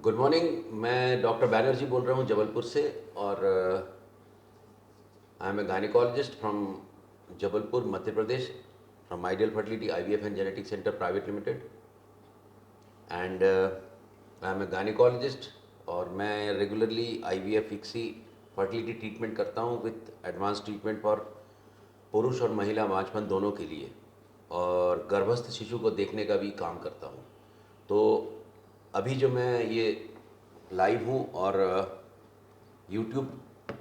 Good morning. मैं doctor Banerjee बोल रहा हूँ जबलपुर से और I am a gynaecologist from Jabalpur Madhya Pradesh, from ideal fertility IVF and genetic centre private limited. And I am a gynaecologist और मैं regularly IVF ICSI fertility treatment करता हूँ विथ एडवांस ट्रीटमेंट फॉर पुरुष और महिला बांझपन दोनों के लिए, और गर्भस्थ शिशु को देखने का भी काम करता हूँ। तो अभी जो मैं ये लाइव हूँ और यूट्यूब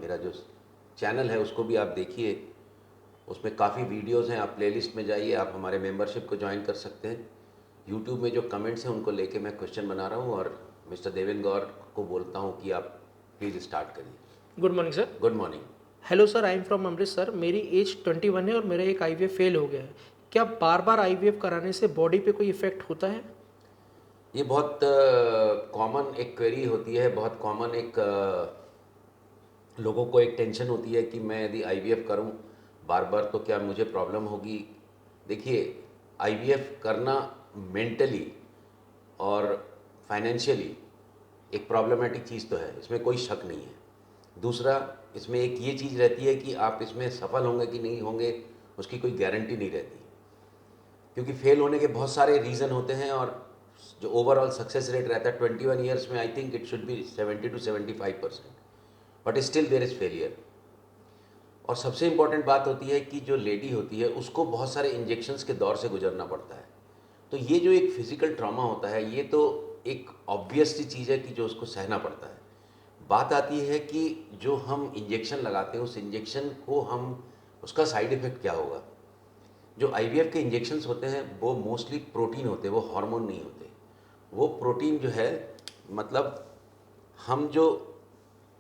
मेरा जो चैनल है उसको भी आप देखिए, उसमें काफ़ी वीडियोस हैं। आप प्लेलिस्ट में जाइए, आप हमारे मेंबरशिप को ज्वाइन कर सकते हैं। यूट्यूब में जो कमेंट्स हैं उनको लेके मैं क्वेश्चन बना रहा हूँ और मिस्टर देवेंद्र गौर को बोलता हूँ कि आप प्लीज़ स्टार्ट करिए। Good morning sir. Good morning. Hello sir, I am from Amritsar. मेरी एज 21 है और मेरा एक IVF फेल हो गया है। क्या बार बार IVF कराने से बॉडी पे कोई इफेक्ट होता है? ये बहुत कॉमन एक क्वेरी होती है, बहुत कॉमन एक लोगों को एक टेंशन होती है कि मैं यदि IVF करूं बार बार तो क्या मुझे प्रॉब्लम होगी। देखिए, IVF करना मेंटली और फाइनेंशियली एक प्रॉब्लमेटिक चीज़ तो है, इसमें कोई शक नहीं है। दूसरा, इसमें एक ये चीज़ रहती है कि आप इसमें सफल होंगे कि नहीं होंगे उसकी कोई गारंटी नहीं रहती, क्योंकि फेल होने के बहुत सारे रीज़न होते हैं और जो ओवरऑल सक्सेस रेट रहता है 21 ईयर्स में, I think it should be 70 to 75%, but still there is failure. और सबसे इम्पॉर्टेंट बात होती है कि जो लेडी होती है उसको बहुत सारे इंजेक्शंस के दौर से गुजरना पड़ता है। तो ये जो एक फिज़िकल ट्रॉमा होता है ये तो एक ऑब्वियस सी चीज़ है कि जो उसको सहना पड़ता है। बात आती है कि जो हम इंजेक्शन लगाते हैं उस इंजेक्शन को हम उसका साइड इफ़ेक्ट क्या होगा। जो IVF के इंजेक्शंस होते हैं वो मोस्टली प्रोटीन होते हैं, वो हार्मोन नहीं होते। वो प्रोटीन जो है, मतलब हम जो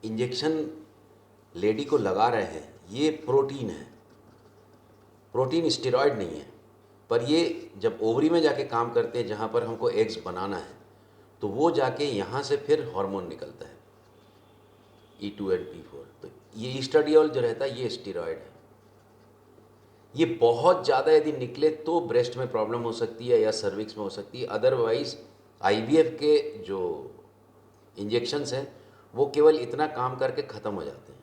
इंजेक्शन लेडी को लगा रहे हैं ये प्रोटीन है, प्रोटीन स्टेरॉयड नहीं है। पर ये जब ओवरी में जाके काम करते हैं जहाँ पर हमको एग्स बनाना है, तो वो जाके यहाँ से फिर हार्मोन निकलता है E2 and P4। तो ये ईस्ट्राडियोल जो रहता है ये स्टेरॉयड है। ये बहुत ज़्यादा यदि निकले तो ब्रेस्ट में प्रॉब्लम हो सकती है या सर्विक्स में हो सकती है। अदरवाइज़ IVF के जो इंजेक्शंस हैं वो केवल इतना काम करके ख़त्म हो जाते हैं।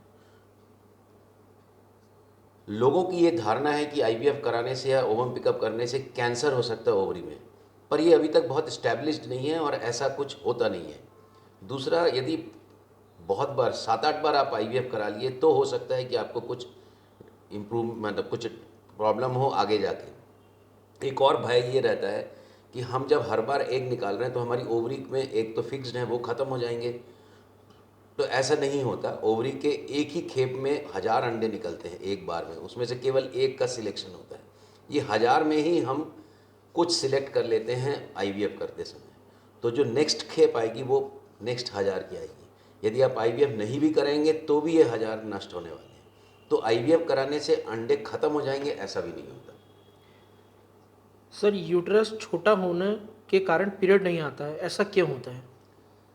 लोगों की ये धारणा है कि IVF कराने से या ओवम पिकअप करने से कैंसर हो सकता है ओवरी में, पर ये अभी तक बहुत इस्टेब्लिश्ड नहीं है और ऐसा कुछ होता नहीं है। दूसरा, यदि बहुत बार 7-8 बार आप IVF करा लिए तो हो सकता है कि आपको कुछ इम्प्रूव, मतलब कुछ प्रॉब्लम हो आगे जाके। एक और भय ये रहता है कि हम जब हर बार एग निकाल रहे हैं तो हमारी ओवरी में एग तो फिक्स्ड है, वो ख़त्म हो जाएंगे। तो ऐसा नहीं होता। ओवरी के एक ही खेप में 1000 अंडे निकलते हैं एक बार में, उसमें से केवल एक का सिलेक्शन होता है। ये 1000 में ही हम कुछ सिलेक्ट कर लेते हैं IVF करते समय। तो जो नेक्स्ट खेप आएगी वो नेक्स्ट 1000 की आएगी। यदि आप IVF नहीं भी करेंगे तो भी ये 1000 नष्ट होने वाले हैं। तो IVF कराने से अंडे ख़त्म हो जाएंगे ऐसा भी नहीं होता। सर, यूट्रस छोटा होने के कारण पीरियड नहीं आता है, ऐसा क्यों होता है?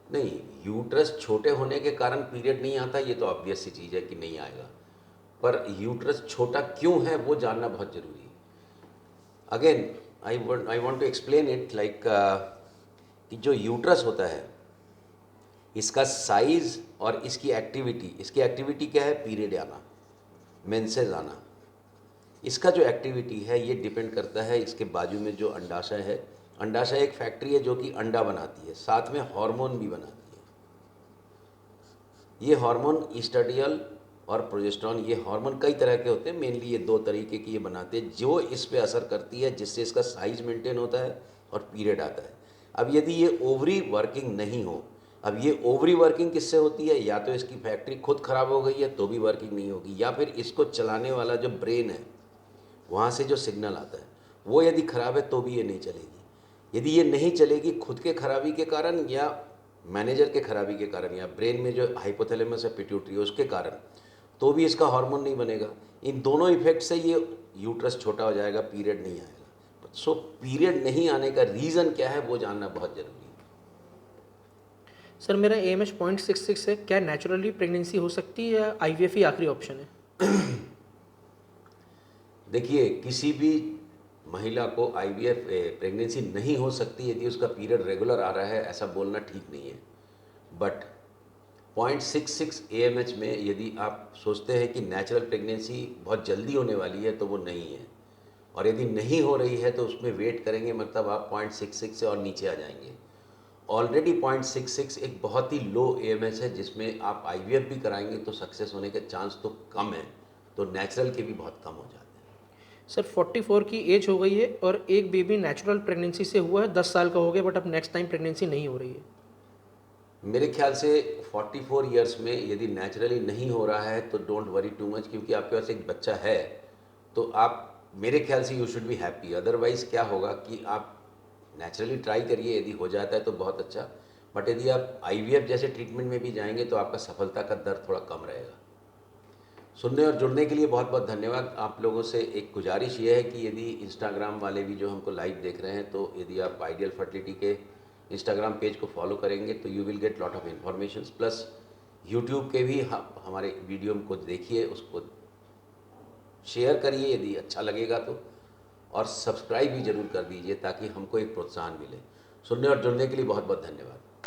नहीं, यूट्रस छोटे होने के कारण पीरियड नहीं आता ये तो ऑब्वियस सी चीज़ है कि नहीं आएगा, पर यूट्रस छोटा क्यों है वो जानना बहुत ज़रूरी है। Again I want to explain it like कि जो यूट्रस होता है इसका साइज़ और इसकी एक्टिविटी क्या है? पीरियड आना, मेंसेस आना। इसका जो एक्टिविटी है ये डिपेंड करता है इसके बाजू में जो अंडाशय है। अंडाशय एक फैक्ट्री है जो कि अंडा बनाती है, साथ में हार्मोन भी बनाती है। ये हार्मोन ईस्ट्राडियल और प्रोजेस्टेरॉन, ये हार्मोन कई तरह के होते हैं, मेनली ये 2 तरीके की ये बनाते हैं जो इस पे असर करती है, जिससे इसका साइज मेंटेन होता है और पीरियड आता है। अब यदि ये ओवरी वर्किंग नहीं हो, अब ये ओवरी वर्किंग किससे होती है? या तो इसकी फैक्ट्री खुद ख़राब हो गई है तो भी वर्किंग नहीं होगी, या फिर इसको चलाने वाला जो ब्रेन है वहाँ से जो सिग्नल आता है वो यदि ख़राब है तो भी ये नहीं चलेगी। यदि ये नहीं चलेगी खुद के खराबी के कारण या मैनेजर के खराबी के कारण या ब्रेन में जो हाइपोथैलेमस है पिट्यूटरी उसके कारण, तो भी इसका हार्मोन नहीं बनेगा। इन दोनों इफेक्ट से ये यूट्रस छोटा हो जाएगा, पीरियड नहीं आएगा। सो पीरियड नहीं आने का रीज़न क्या है वो जानना बहुत ज़रूरी है। सर, मेरा AMH 0.66 है। क्या नेचुरली प्रेगनेंसी हो सकती है या IVF ही आखिरी ऑप्शन है? देखिए, किसी भी महिला को IVF प्रेगनेंसी नहीं हो सकती यदि उसका पीरियड रेगुलर आ रहा है, ऐसा बोलना ठीक नहीं है। बट 0.66 AMH में यदि आप सोचते हैं कि नेचुरल प्रेगनेंसी बहुत जल्दी होने वाली है तो वो नहीं है, और यदि नहीं हो रही है तो उसमें वेट करेंगे मतलब आप 0.66 से और नीचे आ जाएंगे। ऑलरेडी 0.66 एक बहुत ही लो AMH है, जिसमें आप IVF भी कराएंगे तो सक्सेस होने के चांस तो कम है, तो नेचुरल के भी बहुत कम हो जाते हैं। सर 44 की एज हो गई है और एक बेबी नेचुरल प्रेगनेंसी से हुआ है, 10 साल का हो गया, बट अब नेक्स्ट टाइम प्रेगनेंसी नहीं हो रही है। मेरे ख्याल से 44 ईयर्स में यदि नेचुरली नहीं हो रहा है तो डोंट वरी टू मच, क्योंकि आपके पास एक बच्चा है तो आप, मेरे ख्याल से you should be happy. Otherwise क्या होगा कि आप नेचुरली ट्राई करिए, यदि हो जाता है तो बहुत अच्छा, बट यदि आप IVF जैसे ट्रीटमेंट में भी जाएंगे तो आपका सफलता का दर थोड़ा कम रहेगा। सुनने और जुड़ने के लिए बहुत बहुत धन्यवाद। आप लोगों से एक गुजारिश ये है कि यदि इंस्टाग्राम वाले भी जो हमको लाइव देख रहे हैं, तो यदि आप आइडियल फर्टिलिटी के इंस्टाग्राम पेज को फॉलो करेंगे तो you will get lot of information, plus YouTube के भी हमारे वीडियो को देखिए, उसको शेयर करिए यदि अच्छा लगेगा तो, और सब्सक्राइब भी ज़रूर कर दीजिए ताकि हमको एक प्रोत्साहन मिले। सुनने और जुड़ने के लिए बहुत बहुत धन्यवाद।